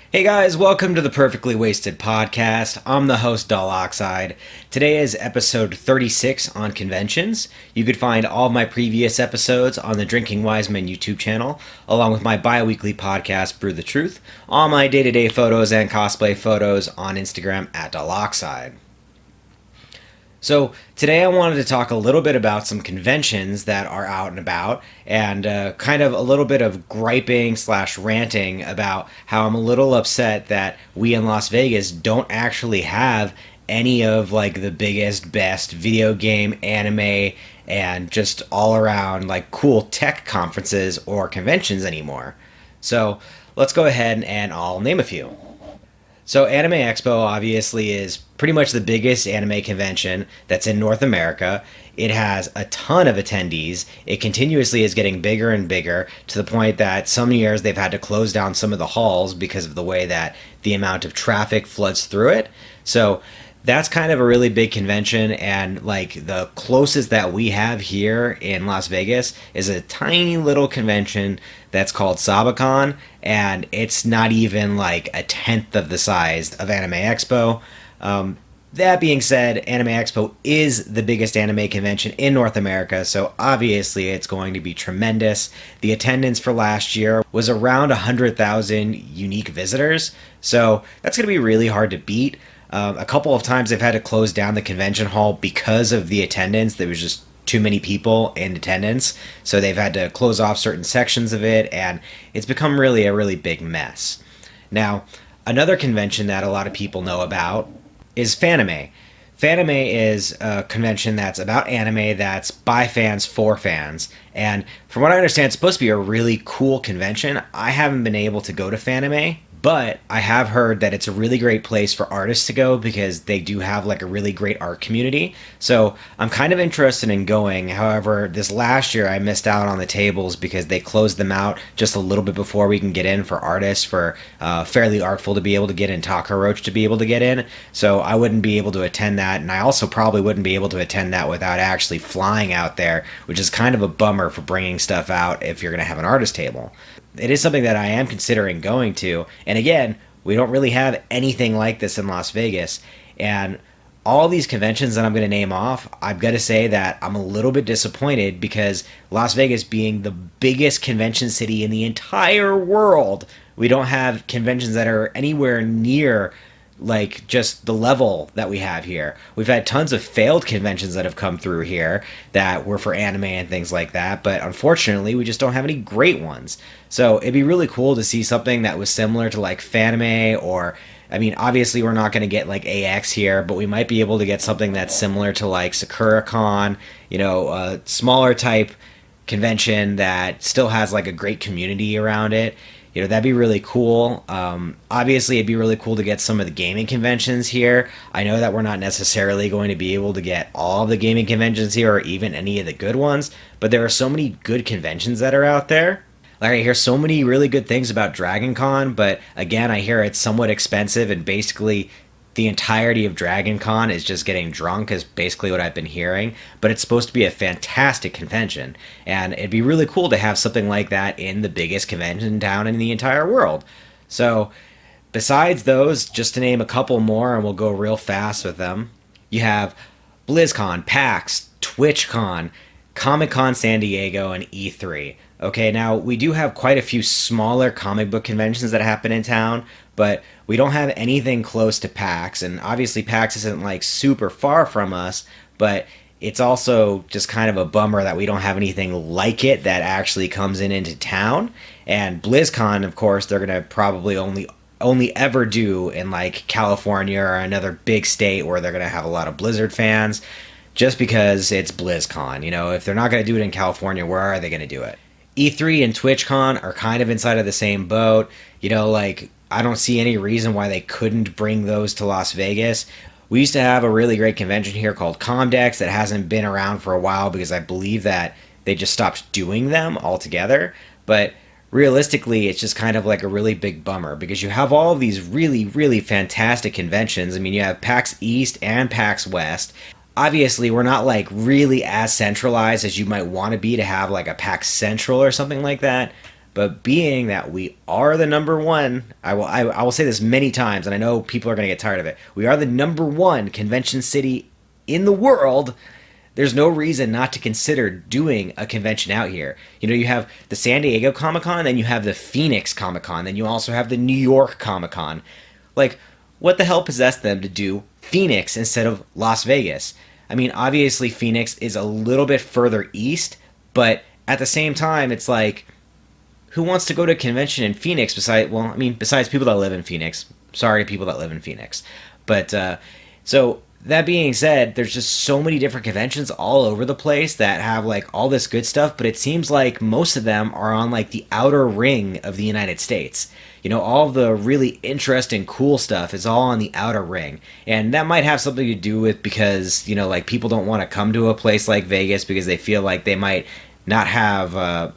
Hey guys, welcome to the Perfectly Wasted Podcast. I'm the host, DullOxide. Today is episode 36 on conventions. You could find all of my previous episodes on the Drinking Wisemen YouTube channel, along with my bi-weekly podcast, Brew the Truth, all my day-to-day photos and cosplay photos on Instagram at DullOxide. So today I wanted to talk a little bit about some conventions that are out and about and kind of a little bit of griping slash ranting about how I'm a little upset that we in Las Vegas don't actually have any of like the biggest, best video game, anime, and just all around like cool tech conferences or conventions anymore. So let's go ahead and I'll name a few. So Anime Expo obviously is pretty much the biggest anime convention that's in North America. It has a ton of attendees. It continuously is getting bigger and bigger to the point that some years they've had to close down some of the halls because of the way that the amount of traffic floods through it. So that's kind of a really big convention, and like the closest that we have here in Las Vegas is a tiny little convention that's called Sakura-Con, and it's not even like a tenth of the size of Anime Expo. That being said, Anime Expo is the biggest anime convention in North America, so obviously it's going to be tremendous. The attendance for last year was around 100,000 unique visitors, so that's going to be really hard to beat. A couple of times they've had to close down the convention hall because of the attendance. There was just too many people in attendance, so they've had to close off certain sections of it, and it's become really a really big mess. Now, another convention that a lot of people know about is Fanime. Fanime is a convention that's about anime that's by fans for fans, and from what I understand, it's supposed to be a really cool convention. I haven't been able to go to Fanime, but I have heard that it's a really great place for artists to go because they do have like a really great art community. So I'm kind of interested in going. However, this last year I missed out on the tables because they closed them out just a little bit before we can get in for artists, for Fairly Artful to be able to get in, Taka Roach to be able to get in. So I wouldn't be able to attend that, and I also probably wouldn't be able to attend that without actually flying out there, which is kind of a bummer for bringing stuff out if you're going to have an artist table. It is something that I am considering going to. And again, we don't really have anything like this in Las Vegas. And all these conventions that I'm going to name off, I've got to say that I'm a little bit disappointed because Las Vegas being the biggest convention city in the entire world, we don't have conventions that are anywhere near like just the level that we have here. We've had tons of failed conventions that have come through here that were for anime and things like that, but unfortunately we just don't have any great ones. So it'd be really cool to see something that was similar to like Fanime, or I mean obviously we're not going to get like AX here, but we might be able to get something that's similar to like Sakura-Con, you know, a smaller type convention that still has like a great community around it. You know, that'd be really cool. Obviously, it'd be really cool to get some of the gaming conventions here. I know that we're not necessarily going to be able to get all of the gaming conventions here or even any of the good ones, but there are so many good conventions that are out there. Like, I hear so many really good things about Dragon Con, but again, I hear it's somewhat expensive, and basically the entirety of Dragon Con is just getting drunk, is basically what I've been hearing. But it's supposed to be a fantastic convention, and it'd be really cool to have something like that in the biggest convention town in the entire world. So besides those, just to name a couple more, and we'll go real fast with them, you have BlizzCon, PAX, TwitchCon, Comic-Con San Diego, and E3. Okay, now we do have quite a few smaller comic book conventions that happen in town, but we don't have anything close to PAX, and obviously PAX isn't like super far from us, but it's also just kind of a bummer that we don't have anything like it that actually comes into town. And BlizzCon, of course, they're going to probably only ever do in like California or another big state where they're going to have a lot of Blizzard fans, just because it's BlizzCon. You know, if they're not going to do it in California, where are they going to do it? E3 and TwitchCon are kind of inside of the same boat. You know, like, I don't see any reason why they couldn't bring those to Las Vegas. We used to have a really great convention here called Comdex that hasn't been around for a while because I believe that they just stopped doing them altogether. But realistically, it's just kind of like a really big bummer because you have all of these really, really fantastic conventions. I mean, you have PAX East and PAX West. Obviously, we're not like really as centralized as you might want to be to have like a PAX Central or something like that. But being that we are the number one, I will say this many times, and I know people are going to get tired of it. We are the number one convention city in the world. There's no reason not to consider doing a convention out here. You know, you have the San Diego Comic-Con, then you have the Phoenix Comic-Con, then you also have the New York Comic-Con. Like, what the hell possessed them to do Phoenix instead of Las Vegas? I mean, obviously Phoenix is a little bit further east, but at the same time, it's like, who wants to go to a convention in Phoenix besides people that live in Phoenix? Sorry to people that live in Phoenix. But, so that being said, there's just so many different conventions all over the place that have like all this good stuff, but it seems like most of them are on like the outer ring of the United States. You know, all of the really interesting, cool stuff is all on the outer ring. And that might have something to do with because, you know, like people don't want to come to a place like Vegas because they feel like they might not have,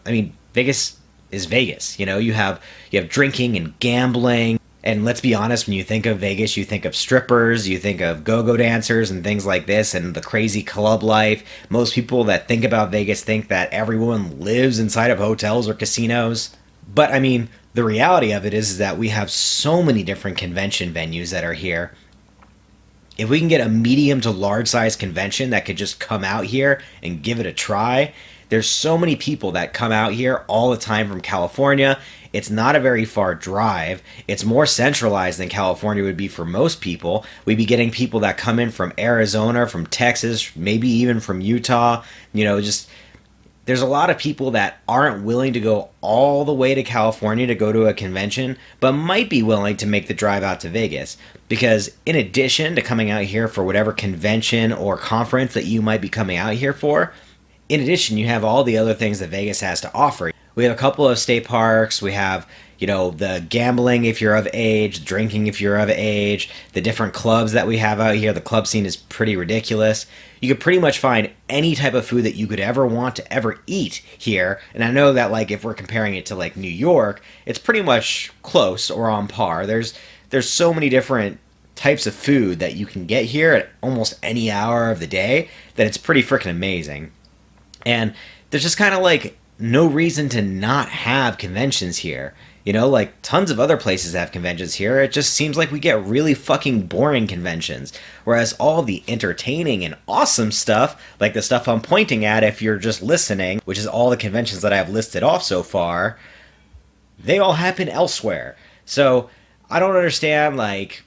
Vegas is Vegas. You know, you have drinking and gambling. And let's be honest, when you think of Vegas, you think of strippers, you think of go-go dancers and things like this and the crazy club life. Most people that think about Vegas think that everyone lives inside of hotels or casinos. But, I mean, the reality of it is that we have so many different convention venues that are here. If we can get a medium to large size convention that could just come out here and give it a try, there's so many people that come out here all the time from California. It's not a very far drive. It's more centralized than California would be for most people. We'd be getting people that come in from Arizona, from Texas, maybe even from Utah. You know, just there's a lot of people that aren't willing to go all the way to California to go to a convention, but might be willing to make the drive out to Vegas. Because in addition to coming out here for whatever convention or conference that you might be coming out here for, in addition, you have all the other things that Vegas has to offer. We have a couple of state parks. We have, you know, the gambling if you're of age, drinking if you're of age, the different clubs that we have out here. The club scene is pretty ridiculous. You could pretty much find any type of food that you could ever want to ever eat here. And I know that, like, if we're comparing it to, like, New York, it's pretty much close or on par. There's so many different types of food that you can get here at almost any hour of the day that it's pretty freaking amazing. And there's just kind of like no reason to not have conventions here. You know, like tons of other places have conventions here. It just seems like we get really fucking boring conventions. Whereas all the entertaining and awesome stuff, like the stuff I'm pointing at if you're just listening, which is all the conventions that I've listed off so far, they all happen elsewhere. So I don't understand, like,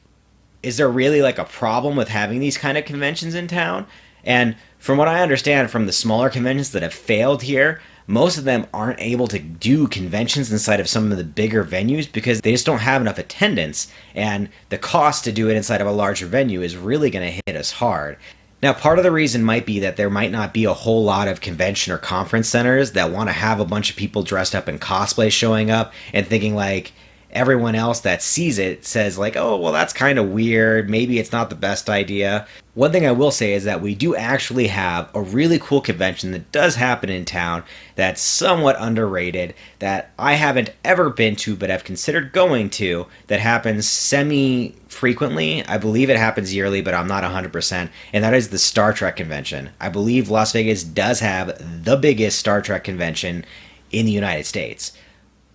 is there really like a problem with having these kind of conventions in town? And from what I understand from the smaller conventions that have failed here, most of them aren't able to do conventions inside of some of the bigger venues because they just don't have enough attendance, and the cost to do it inside of a larger venue is really going to hit us hard. Now, part of the reason might be that there might not be a whole lot of convention or conference centers that want to have a bunch of people dressed up in cosplay showing up and thinking like, everyone else that sees it says like, oh, well, that's kind of weird. Maybe it's not the best idea. One thing I will say is that we do actually have a really cool convention that does happen in town that's somewhat underrated, that I haven't ever been to but have considered going to, that happens semi-frequently. I believe it happens yearly, but I'm not 100%, and that is the Star Trek convention. I believe Las Vegas does have the biggest Star Trek convention in the United States,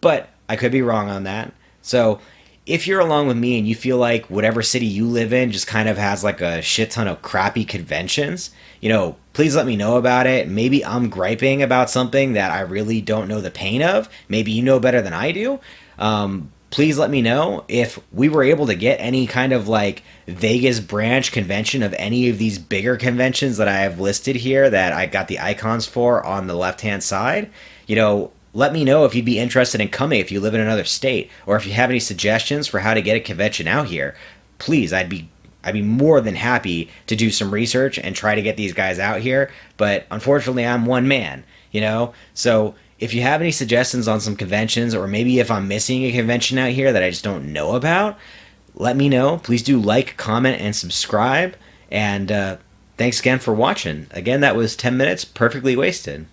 but I could be wrong on that. So if you're along with me and you feel like whatever city you live in just kind of has like a shit ton of crappy conventions, you know, please let me know about it. Maybe I'm griping about something that I really don't know the pain of. Maybe you know better than I do. Please let me know if we were able to get any kind of like Vegas branch convention of any of these bigger conventions that I have listed here that I got the icons for on the left-hand side. You know, let me know if you'd be interested in coming if you live in another state, or if you have any suggestions for how to get a convention out here. Please, I'd be more than happy to do some research and try to get these guys out here, but unfortunately I'm one man, you know? So if you have any suggestions on some conventions, or maybe if I'm missing a convention out here that I just don't know about, let me know. Please do like, comment, and subscribe, and thanks again for watching. Again, that was 10 minutes perfectly wasted.